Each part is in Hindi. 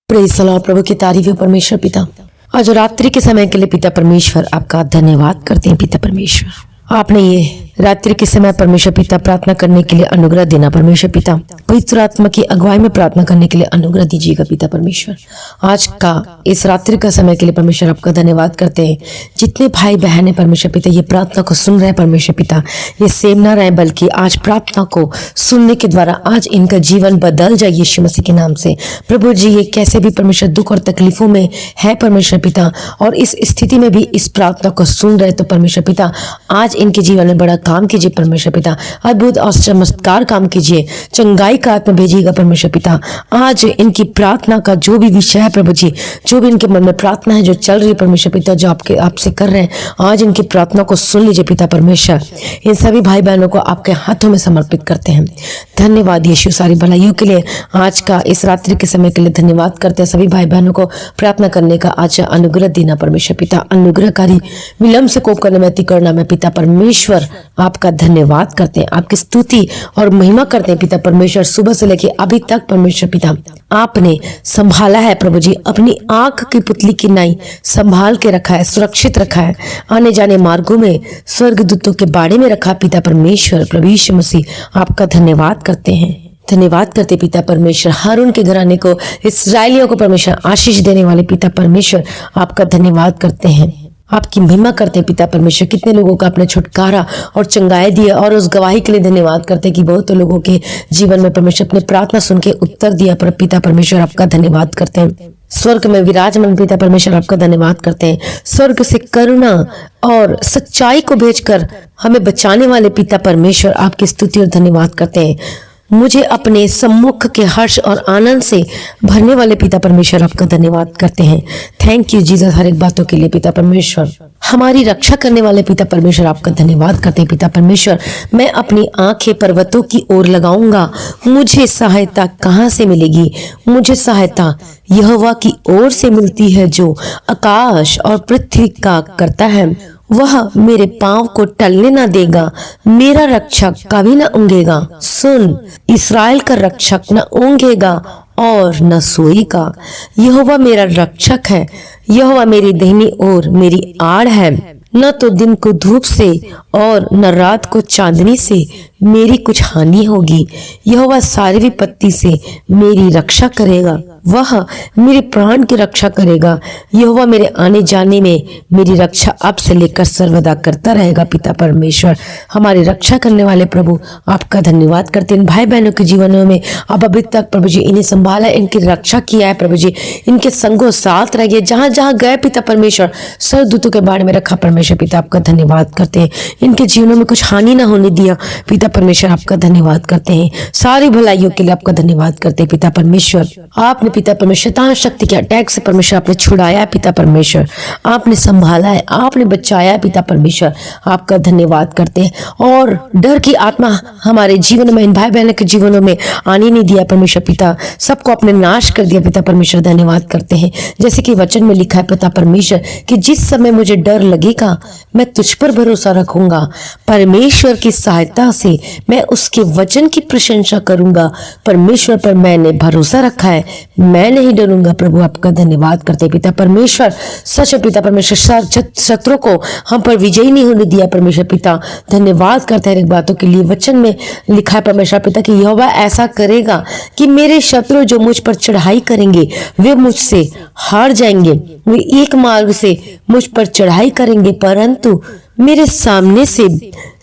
Praise the Lord. प्रभु की तारीफ है परमेश्वर पिता। आज रात्रि के समय के लिए पिता परमेश्वर आपका धन्यवाद करते हैं। पिता परमेश्वर, आपने ये रात्रि के समय परमेश्वर पिता प्रार्थना करने के लिए अनुग्रह देना। परमेश्वर पिता, पवित्र आत्मा की अगुवाई में प्रार्थना करने के लिए अनुग्रह दीजिएगा। पिता परमेश्वर, आज का इस रात्रि का समय के लिए परमेश्वर आपका धन्यवाद करते हैं। जितने भाई बहन है परमेश्वर पिता ये प्रार्थना को सुन रहे हैं परमेश्वर पिता, ये सेम ना रहे बल्कि आज प्रार्थना को सुनने के द्वारा आज इनका जीवन बदल जाए यीशु मसीह के नाम से। प्रभु जी, ये कैसे भी परमेश्वर दुख और तकलीफों में है परमेश्वर पिता, और इस स्थिति में भी इस प्रार्थना को सुन रहे तो परमेश्वर पिता आज इनके जीवन में बड़ा काम कीजिए परमेश्वर पिता। अद्भुत और चमत्कार काम कीजिए, चंगाई का आत्मा भेजिएगा परमेश्वर पिता। आज इनकी प्रार्थना का जो भी विषय है प्रभु जी, जो भी इनके मन में प्रार्थना है जो चल रही है परमेश्वर पिता, जो आपसे कर रहे हैं, आज इनकी प्रार्थना को सुन लीजिए पिता परमेश्वर। इन सभी भाई बहनों को आपके हाथों में समर्पित करते हैं। धन्यवाद यीशु, सारी भलाइयों के लिए आज का इस रात्रि के समय के लिए धन्यवाद करते हैं। सभी भाई बहनों को प्रार्थना करने का आज अनुग्रह देना परमेश्वर पिता। अनुग्रहकारी विलंब से कोप करने में अति करुणा में पिता परमेश्वर आपका धन्यवाद करते हैं, आपकी स्तुति और महिमा करते हैं पिता परमेश्वर। सुबह से लेके अभी तक परमेश्वर पिता आपने संभाला है प्रभु जी, अपनी आंख की पुतली की नाई संभाल के रखा है, सुरक्षित रखा है, आने जाने मार्गों में स्वर्गदूतों के बाड़े में रखा पिता परमेश्वर। प्रभु यीशु मसीह आपका धन्यवाद करते हैं। धन्यवाद करते पिता परमेश्वर। हारून के घराने को, इस्राएलियों को परमेश्वर आशीष देने वाले पिता परमेश्वर आपका धन्यवाद करते हैं, आपकी महिमा करते हैं पिता परमेश्वर। कितने लोगों का अपने छुटकारा और चंगाई दिया, और उस गवाही के लिए धन्यवाद करते हैं कि बहुत लोगों के जीवन में परमेश्वर अपने प्रार्थना सुन के उत्तर दिया। पर पिता परमेश्वर आपका धन्यवाद करते हैं। स्वर्ग में विराजमान पिता परमेश्वर आपका धन्यवाद करते हैं। स्वर्ग से करुणा और सच्चाई को भेजकर हमें बचाने वाले पिता परमेश्वर आपकी स्तुति और धन्यवाद करते हैं। मुझे अपने सम्मुख के हर्ष और आनंद से भरने वाले पिता परमेश्वर आपका धन्यवाद करते हैं। थैंक यू जीसस, हर एक बातों के लिए पिता परमेश्वर। हमारी रक्षा करने वाले पिता परमेश्वर आपका धन्यवाद करते हैं पिता परमेश्वर। मैं अपनी आंखें पर्वतों की ओर लगाऊंगा, मुझे सहायता कहाँ से मिलेगी? मुझे सहायता यहोवा की ओर से मिलती है जो आकाश और पृथ्वी का करता है। वह मेरे पांव को टलने न देगा, मेरा रक्षक कभी न ऊँघेगा। सुन, इस्राएल का रक्षक न ऊँघेगा और न सोएगा। यहोवा मेरा रक्षक है, यहोवा मेरी दाहिनी ओर मेरी आड़ है। न तो दिन को धूप से और न रात को चांदनी से मेरी कुछ हानि होगी। यहोवा सारी विपत्ति से मेरी रक्षा करेगा, वह मेरे प्राण की रक्षा करेगा। यहोवा मेरे आने जाने में मेरी रक्षा अब से लेकर सर्वदा करता रहेगा पिता परमेश्वर। हमारी रक्षा करने वाले प्रभु आपका धन्यवाद करते हैं। भाई बहनों के जीवनों में अब अभी तक प्रभु जी इन्हें संभाला, इनकी रक्षा किया है प्रभु जी, इनके संगों साथ रहिए, जहां जहां गए पिता परमेश्वर स्वर्गदूतों के बारे में रखा परमेश्वर पिता आपका धन्यवाद करते हैं। इनके जीवनों में कुछ हानि ना होने दिया पिता परमेश्वर आपका धन्यवाद करते हैं। सारी भलाइयों के लिए आपका धन्यवाद करते हैं पिता परमेश्वर। आपने पिता परमेश्वर शैतान शक्ति के अटैक से परमेश्वर आपने छुड़ाया है पिता परमेश्वर, आपने संभाला है, आपने बचाया है पिता परमेश्वर आपका धन्यवाद करते हैं। और डर की आत्मा हमारे जीवन में, इन भाई बहनों के जीवनों में आने नहीं दिया परमेश्वर पिता, सबको अपने नाश कर दिया पिता परमेश्वर। धन्यवाद करते हैं, जैसे कि वचन में लिखा है पिता परमेश्वर कि जिस समय मुझे डर लगेगा मैं तुझ पर भरोसा रखूंगा। परमेश्वर की सहायता से मैं उसके वचन की प्रशंसा करूंगा। परमेश्वर पर मैंने भरोसा रखा है, मैं नहीं डरूंगा। प्रभु आपका धन्यवाद करते पिता परमेश्वर। सच पिता परमेश्वर, शत्रु को हम पर विजयी नहीं होने दिया परमेश्वर पिता। धन्यवाद करते हैं एक बातों के लिए। वचन में लिखा है परमेश्वर पिता कि यहोवा ऐसा करेगा कि मेरे शत्रु जो मुझ पर चढ़ाई करेंगे वे मुझसे हार जाएंगे। वे एक मार्ग से मुझ पर चढ़ाई करेंगे परंतु मेरे सामने से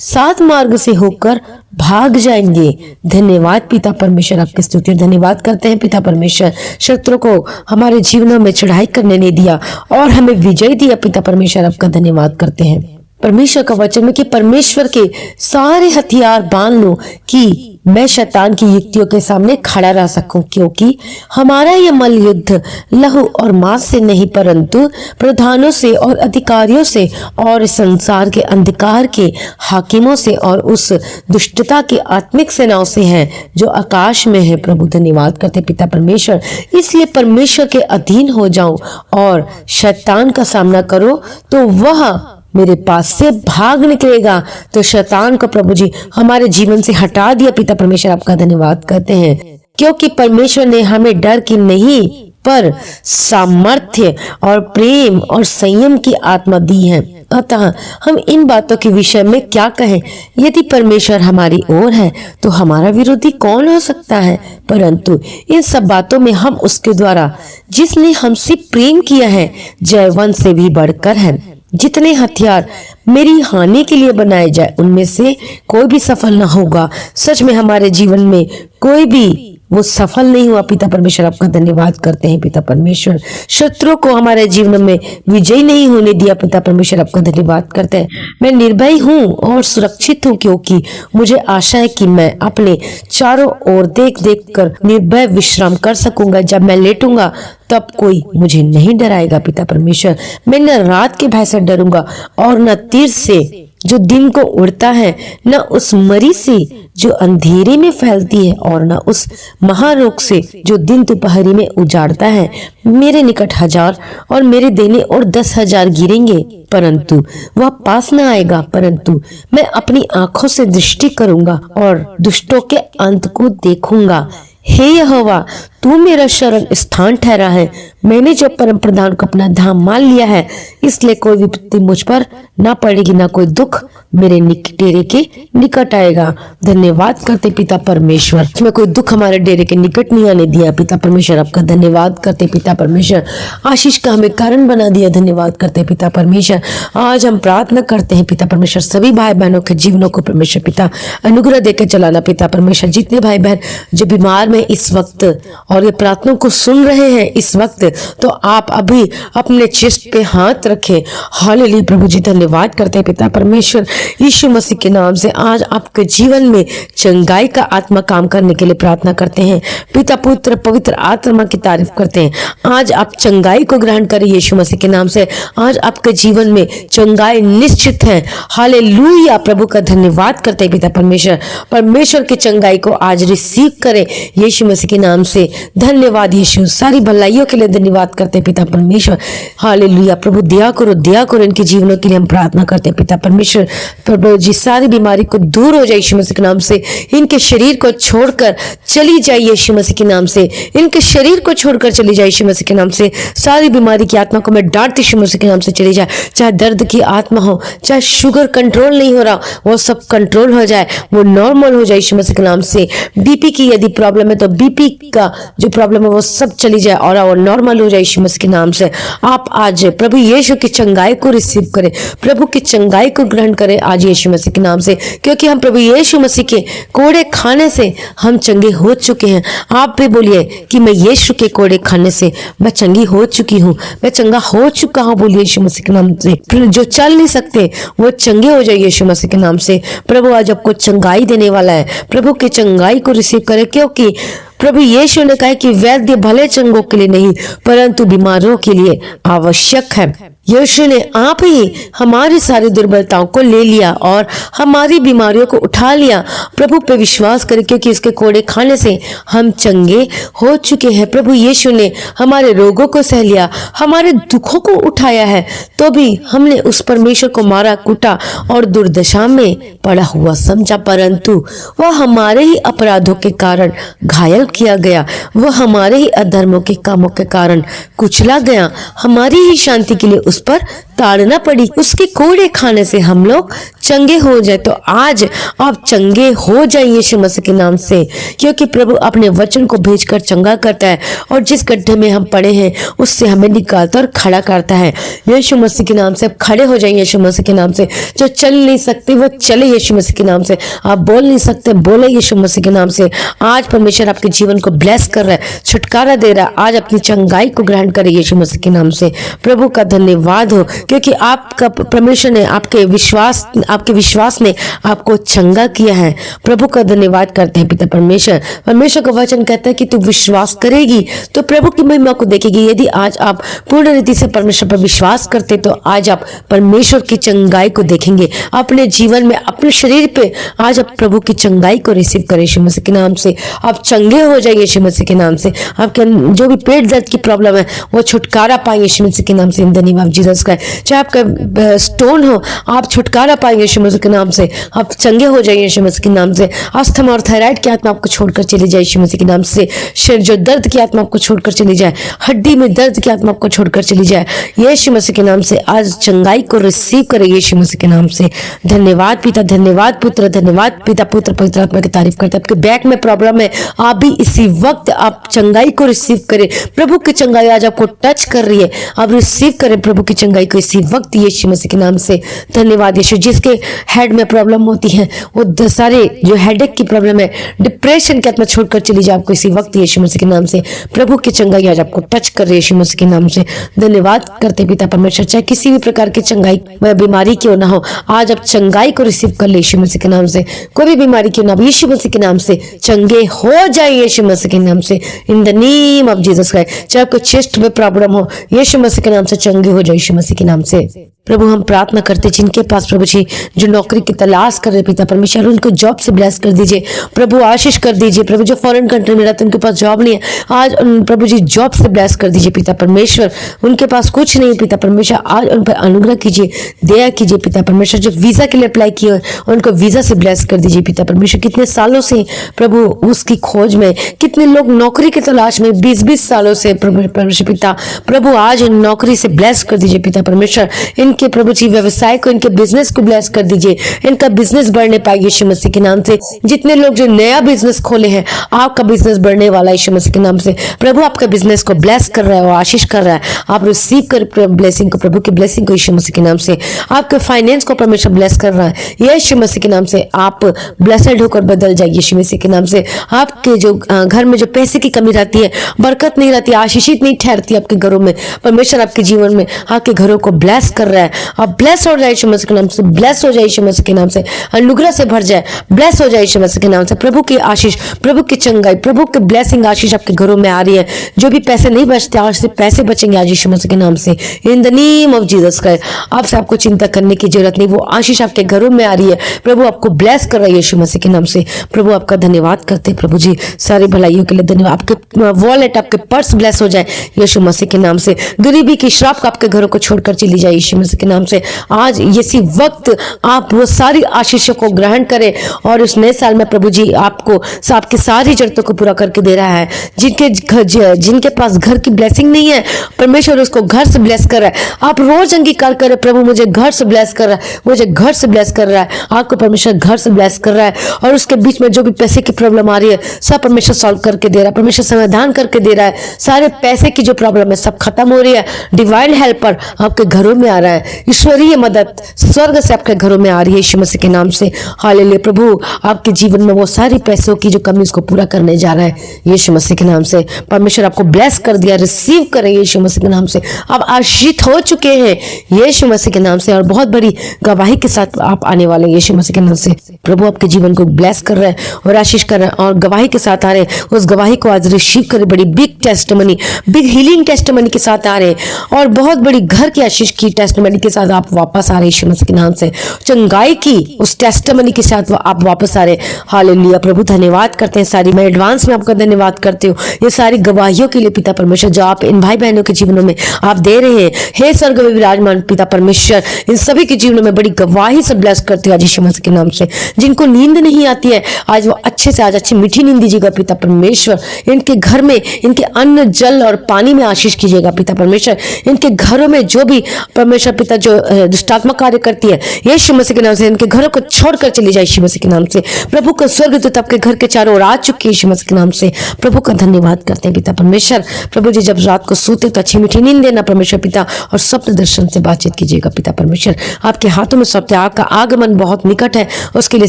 7 मार्ग से होकर भाग जाएंगे। धन्यवाद पिता परमेश्वर, आपकी स्तुति और धन्यवाद करते हैं पिता परमेश्वर। शत्रु को हमारे जीवनों में चढ़ाई करने नहीं दिया और हमें विजय दिया पिता परमेश्वर, आपका धन्यवाद करते हैं। परमेश्वर का वचन में कि परमेश्वर के सारे हथियार बांध लो कि मैं शैतान की युक्तियों के सामने खड़ा रह सकूं, क्योंकि हमारा यह मल युद्ध लहू और मांस से नहीं परंतु प्रधानों से और अधिकारियों से और संसार के अंधकार के हाकिमों से और उस दुष्टता की आत्मिक सेनाओं से है जो आकाश में है। प्रभु धन्यवाद करते पिता परमेश्वर। इसलिए परमेश्वर के अधीन हो जाओ और शैतान का सामना करो तो वह मेरे पास से भाग निकलेगा। तो शैतान को प्रभु जी हमारे जीवन से हटा दिया पिता परमेश्वर, आपका धन्यवाद करते हैं। क्योंकि परमेश्वर ने हमें डर की नहीं पर सामर्थ्य और प्रेम और संयम की आत्मा दी है। अतः हम इन बातों के विषय में क्या कहें? यदि परमेश्वर हमारी ओर है तो हमारा विरोधी कौन हो सकता है? परंतु इन सब बातों में हम उसके द्वारा जिसने हमसे प्रेम किया है जयवंत से भी बढ़कर है। जितने हथियार मेरी हानि के लिए बनाए जाए उनमें से कोई भी सफल न होगा। सच में हमारे जीवन में कोई भी वो सफल नहीं हुआ। पिता परमेश्वर आपका धन्यवाद करते हैं। पिता परमेश्वर शत्रुओं को हमारे जीवन में विजयी नहीं होने दिया। पिता परमेश्वर आपका धन्यवाद करते हैं। मैं निर्भय हूँ और सुरक्षित हूँ क्योंकि मुझे आशा है कि मैं अपने चारों ओर देख देख कर निर्भय विश्राम कर सकूंगा। जब मैं लेटूंगा तब कोई मुझे नहीं डराएगा। पिता परमेश्वर मैं न रात के भय से डरूंगा और न तीर से जो दिन को उड़ता है, न उस मरी से जो अंधेरे में फैलती है और न उस महारोग से जो दिन दोपहरी में उजाड़ता है। मेरे निकट 1000 और मेरे देने और 10,000 गिरेंगे परंतु वह पास न आएगा। परंतु मैं अपनी आंखों से दृष्टि करूंगा और दुष्टों के अंत को देखूंगा। हे यहोवा तू मेरा शरण स्थान ठहरा है। मैंने जो परम प्रधान को अपना धाम मान लिया है, इसलिए कोई विपत्ति मुझ पर ना पड़ेगी, ना कोई दुख मेरे डेरे के निकट आएगा। धन्यवाद करते पिता परमेश्वर, मैं कोई दुख हमारे डेरे के निकट नहीं आने दिया। पिता परमेश्वर आपका धन्यवाद करते। पिता परमेश्वर आशीष का हमें कारण बना दिया। धन्यवाद करते पिता परमेश्वर। आज हम प्रार्थना करते हैं पिता परमेश्वर सभी भाई बहनों के जीवनों को परमेश्वर पिता अनुग्रह देकर चलाना। पिता परमेश्वर जितने भाई बहन जो बीमार में इस वक्त और ये प्रार्थना को सुन रहे हैं इस वक्त, तो आप अभी अपने चेस्ट पे हाथ रखें। हालेलुया प्रभु जी धन्यवाद करते हैं पिता परमेश्वर यीशु मसीह के नाम से। आज आपके जीवन में चंगाई का आत्मा काम करने के लिए प्रार्थना करते हैं। पिता पुत्र पवित्र आत्मा की तारीफ करते हैं। आज आप चंगाई को ग्रहण करें यीशु मसीह के नाम से। आज आपके जीवन में चंगाई निश्चित है। हालेलुया प्रभु का धन्यवाद करते हैं पिता परमेश्वर। परमेश्वर की चंगाई को आज रिसीव करें यीशु मसीह के नाम से। धन्यवाद यीशु, सारी भलाइयों के लिए धन्यवाद करते हैं पिता परमेश्वर। हालेलुया प्रभु दया करो इनके जीवनों के लिए हम प्रार्थना करते हैं पिता परमेश्वर। प्रभु जी सारी बीमारी को दूर हो जाए यीशु मसीह के नाम से। इनके शरीर को छोड़कर चली जाए यीशु मसीह के नाम से। इनके शरीर को छोड़कर चली जाए यीशु मसीह के नाम से। सारी बीमारी की आत्मा को मैं डांटती यीशु मसीह के नाम से चली जाए। चाहे दर्द की आत्मा हो, चाहे शुगर कंट्रोल नहीं हो रहा, वो सब कंट्रोल हो जाए, वो नॉर्मल हो जाए यीशु मसीह के नाम से। बीपी की यदि प्रॉब्लम है तो बीपी का जो प्रॉब्लम है वो सब चली जाए और वो नॉर्मल हो जाए यीशु मसीह के नाम से। आप आज प्रभु यीशु की चंगाई को रिसीव करें, प्रभु की चंगाई को ग्रहण करें आज यीशु मसीह के नाम से, क्योंकि हम प्रभु यीशु मसीह के कोड़े खाने से हम चंगे हो चुके हैं। आप भी बोलिए कि मैं यीशु के कोड़े खाने से मैं चंगी हो चुकी हूँ, मैं चंगा हो चुका हूँ। बोलिए यीशु मसीह के नाम से। जो चल नहीं सकते वो चंगे हो जाए यीशु मसीह के नाम से। प्रभु आज आपको चंगाई देने वाला है। प्रभु की चंगाई को रिसीव करें, क्योंकि प्रभु यीशु ने कहा कि वैद्य भले चंगों के लिए नहीं परंतु बीमारों के लिए आवश्यक है। यीशु ने आप ही हमारी सारी दुर्बलताओं को ले लिया और हमारी बीमारियों को उठा लिया। प्रभु पे विश्वास करें, क्योंकि इसके कोड़े खाने से हम चंगे हो चुके हैं। प्रभु यीशु ने हमारे रोगों को सह लिया, हमारे दुखों को उठाया है, तो भी हमने उस परमेश्वर को मारा कूटा और दुर्दशा में पड़ा हुआ समझा, परंतु वह हमारे ही अपराधों के कारण घायल किया गया, वह हमारे ही अधर्मों के कामों के कारण कुचला गया, हमारी ही शांति के लिए उस पर ताड़ना पड़ी। उसके कोड़े खाने से हम लोग चंगे हो जाए। तो आज आप चंगे हो जाए यीशु मसीह के नाम से, क्योंकि प्रभु अपने वचन को भेजकर चंगा करता है और जिस गड्ढे में हम पड़े हैं उससे हमें निकालता और खड़ा करता है। यीशु मसीह के नाम से आप खड़े हो जाए यीशु मसीह के नाम से। जो चल नहीं सकते वो चले यीशु मसीह के नाम से। आप बोल नहीं सकते बोले यीशु मसीह के नाम से। आज परमेश्वर आपके जीवन को ब्लेस कर रहा है, छुटकारा दे रहा है। आज अपनी चंगाई को ग्रहण करें यीशु मसीह के नाम से। प्रभु का धन्यवाद हो, क्योंकि आपका परमेश्वर ने आपके विश्वास ने आपको चंगा किया है। प्रभु का धन्यवाद करते हैं पिता परमेश्वर। परमेश्वर का वचन कहता है कि तू विश्वास करेगी तो प्रभु की महिमा को देखेगी। यदि आज आप पूर्ण रीति से परमेश्वर पर विश्वास करते तो आज आप परमेश्वर की चंगाई को देखेंगे अपने जीवन में, अपने शरीर पे। आज आप प्रभु की चंगाई को रिसीव करें यीशु मसीह के नाम से। आप चंगे हो जाए यीशु मसीह के नाम से। आपके जो भी पेट दर्द की प्रॉब्लम है वो छुटकारा पाए यीशु मसीह के नाम से। In the name of Jesus Christ. चाहे आपका स्टोन हो, आप छुटकारा पाएंगे यीशु मसीह के नाम से। आप चंगे हो जाइए यीशु मसीह के नाम से। अस्थमा और थायराइड की आत्मा आपको छोड़कर चली जाए यीशु मसीह के नाम से। शरीर जो दर्द की आत्मा आपको छोड़कर चली जाए, हड्डी में दर्द की आत्मा आपको छोड़कर चली जाए यीशु मसीह के नाम से। आज चंगाई को रिसीव करें यीशु मसीह के नाम से। धन्यवाद पिता, धन्यवाद पुत्र, धन्यवाद पिता, पुत्र पवित्र आत्मा की तारीफ करते हैं। आपके बैक में प्रॉब्लम है, आप भी इसी वक्त आप चंगाई को रिसीव करें। प्रभु की चंगाई आज आपको टच कर रही है, आप रिसीव करें प्रभु की चंगाई को इसी वक्त यीशु मसीह के नाम से। धन्यवाद यीशु। जिसके हेड में प्रॉब्लम होती है, वो सारे जो हेडेक की प्रॉब्लम है, डिप्रेशन की आत्मा छोड़कर चली जाए आपको इसी वक्त यीशु मसीह के नाम से। प्रभु की चंगाई आज आपको टच कर रही है यीशु मसीह के नाम से। धन्यवाद करते पिता परमेश्वर। चाहे किसी भी प्रकार की चंगाई बीमारी क्यों ना हो, आज आप चंगाई को रिसीव कर ले यीशु मसीह के नाम से। कोई भी बीमारी क्यों ना हो, यीशु मसीह के नाम से चंगे हो जाए यीशु मसीह के नाम से, in the name of Jesus Christ. चाहे आपको चेस्ट में प्रॉब्लम हो, यीशु मसीह के नाम से चंगे हो जाए यीशु मसीह के नाम से। प्रभु हम प्रार्थना करते जिनके पास प्रभु जी जो नौकरी की तलाश कर रहे पिता परमेश्वर, उनको जॉब से ब्लेस कर दीजिए प्रभु, आशीष कर दीजिए प्रभु। जो फॉरेन कंट्री में रहते उनके पास जॉब नहीं है, आज प्रभु जी जॉब से ब्लेस कर दीजिए पिता परमेश्वर। उनके पास कुछ नहीं पिता परमेश्वर, आज उन पर अनुग्रह कीजिए, दया कीजिए पिता परमेश्वर। जो वीजा के लिए अप्लाई किए उनको वीजा से ब्लेस कर दीजिए पिता परमेश्वर। कितने सालों से प्रभु उसकी खोज में, कितने लोग नौकरी की तलाश में 20-20 सालों से प्रभु परमेश्वर पिता, प्रभु आज नौकरी से ब्लेस कर दीजिए पिता परमेश्वर। इनके प्रभु जी व्यवसाय को, इनके बिजनेस को ब्लेस कर दीजिए, इनका बिजनेस बढ़ने पाए यीशु मसीह के नाम से। जितने लोग जो नया बिजनेस खोले हैं, आपका बिजनेस बढ़ने वाला है यीशु मसीह के नाम से। प्रभु आपका बिजनेस को ब्लेस कर रहा है और आशीष कर रहा है। आप रिसीव कर ब्लेसिंग को, प्रभु की ब्लेसिंग को यीशु मसीह के नाम से। आपके फाइनेंस को परमेश्वर ब्लेस कर रहा है यीशु मसीह के नाम से। आप ब्लेसड होकर बदल जाइए यीशु मसीह के नाम से। आपके जो घर में जो पैसे की कमी रहती है, बरकत नहीं रहती, आशीषित नहीं ठहरती आपके घरों में, परमेश्वर आपके जीवन में आपके घरों को ब्लेस कर रहा है। आप ब्लेस हो जाए यीशु मसीह के नाम से, ब्लेस हो जाए यीशु मसीह के नाम से, अनुग्रह से भर जाए, ब्लेस हो जाए यीशु मसीह के नाम से। प्रभु की आशीष, प्रभु की चंगाई, प्रभु की ब्लेसिंग आशीष आपके घरों में आ रही है। जो भी पैसे नहीं बचते, आज से पैसे बचेंगे आज यीशु मसीह के नाम से, in the name of Jesus Christ. आपसे आपको चिंता करने की जरूरत नहीं, वो आशीष आपके घरों में आ रही है। प्रभु आपको ब्लेस कर रहा है यीशु मसीह के नाम से। प्रभु आपका धन्यवाद करते हैं प्रभु जी, सारी भलाइयों के लिए धन्यवाद। आपके वॉलेट, आपके पर्स ब्लेस हो जाए यीशु मसीह के नाम से। गरीबी की श्राप आपके घरों को छोड़कर चली जाए यीशु मसीह के नाम से। आज इसी वक्त आप वो सारी आशीषों को ग्रहण करें और उस नए साल में प्रभु जी आपको आपकी सारी जरूरतों को पूरा करके दे रहा है। जिनके पास घर की ब्लेसिंग नहीं है, परमेश्वर उसको घर से ब्लेस कर रहा है। आप रोज अंगीकार करें, प्रभु मुझे घर से ब्लेस कर रहा है, मुझे घर से ब्लेस कर रहा है। आपको परमेश्वर घर से ब्लेस कर रहा है और उसके बीच में जो भी पैसे की प्रॉब्लम आ रही है, सब परमेश्वर सॉल्व करके दे रहा है, परमेश्वर समाधान करके दे रहा है। सारे पैसे की जो प्रॉब्लम है सब खत्म हो रही है। डिवाइन हेल्पर आपके घरों में आ रहा है, ईश्वरीय मदद स्वर्ग से आपके घरों में आ रही है यीशु मसीह के नाम से। हालेलुया। प्रभु आपके जीवन में वो सारी पैसों की जो कमी उसको पूरा करने जा रहा है यीशु मसीह के नाम से। परमेश्वर आपको ब्लेस कर दिया, रिसीव करें यीशु मसीह के नाम से। आप आशीषित हो चुके हैं यीशु मसीह के नाम से और बहुत बड़ी गवाही के साथ आप आने वाले हैं यीशु मसीह के नाम से। प्रभु आपके जीवन को ब्लेस कर रहे हैं और आशीष कर रहे हैं और गवाही के साथ आ रहे हैं। उस गवाही को आज रिसीव करें। बड़ी big testimony, big healing testimony के साथ आ रहे हैं और बहुत बड़ी घर की आशीष की टेस्टिमनी के साथ आप वापस आ रहे हैं यीशु मसीह के नाम से। चंगाई की उस टेस्टिमनी के साथ आप वापस आ रहे हैं। हालेलुया। प्रभु धन्यवाद करते हैं, सारी मैं एडवांस में आपका धन्यवाद करती हूँ ये सारी गवाहियों के लिए पिता परमेश्वर, जो आप इन भाई बहनों के जीवनों में आप दे रहे हैं। हे स्वर्ग में विराजमान पिता परमेश्वर, इन सभी के जीवनों में बड़ी गवाही से ब्लेस करते हो आज यीशु मसीह के नाम से। जिनको नींद नहीं आती है, आज वो अच्छे से आज अच्छी मीठी नींद दीजिएगा पिता परमेश्वर। इनके घर में, इनके अन्न जल और पानी में आशीष कीजिएगा पिता परमेश्वर। इनके घरों में जो भी परमेश्वर पिता जो दुष्टात्मा कार्य करती है यीशु मसीह के नाम से, इनके घरों को छोड़कर चली जाए यीशु मसीह के नाम से। प्रभु का स्वर्गदूत आपके घर के चारों ओर आ चुके यीशु मसीह के नाम से। प्रभु का धन्यवाद करते हैं पिता परमेश्वर। प्रभु जी जब रात को सोते तो अच्छी मीठी नींद देना परमेश्वर पिता, और स्वप्न दर्शन से बातचीत कीजिएगा पिता परमेश्वर। आपके हाथों में स्वप्न, आपका आगमन बहुत निकट है, उसके लिए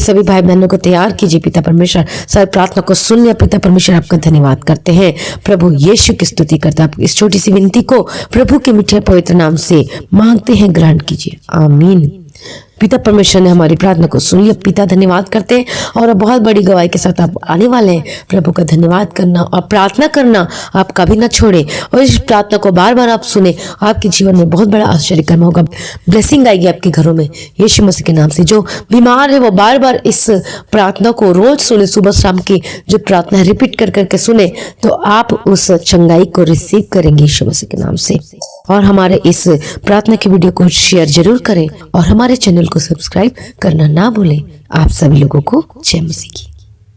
सभी भाई बहनों को तैयार कीजिए पिता परमेश्वर। सारी प्रार्थना को सुन लिया पिता परमेश्वर, आपका धन्यवाद करते हैं प्रभु। यीशु की स्तुति करते हैं। इस छोटी सी विनती को प्रभु के मीठे पवित्र नाम से मांगते हैं, ग्रहण कीजिए, आमीन। पिता परमेश्वर ने हमारी प्रार्थना को सुन लिया पिता, धन्यवाद करते हैं और बहुत बड़ी गवाही के साथ आप आने वाले हैं। प्रभु का धन्यवाद करना और प्रार्थना करना आप कभी ना छोड़े और इस प्रार्थना को बार बार आप सुने, आपके जीवन में बहुत बड़ा आश्चर्य कर्म होगा। ब्लेसिंग आएगी आपके घरों में यीशु मसीह के नाम से। जो बीमार है वो बार बार इस प्रार्थना को रोज सुने, सुबह शाम की जो प्रार्थना रिपीट कर करके सुने, तो आप उस चंगाई को रिसीव करेंगे यीशु मसीह के नाम से। और हमारे इस प्रार्थना की वीडियो को शेयर जरूर करें और हमारे चैनल चैनल को सब्सक्राइब करना ना भूलें। आप सभी लोगों को जय मसीह की।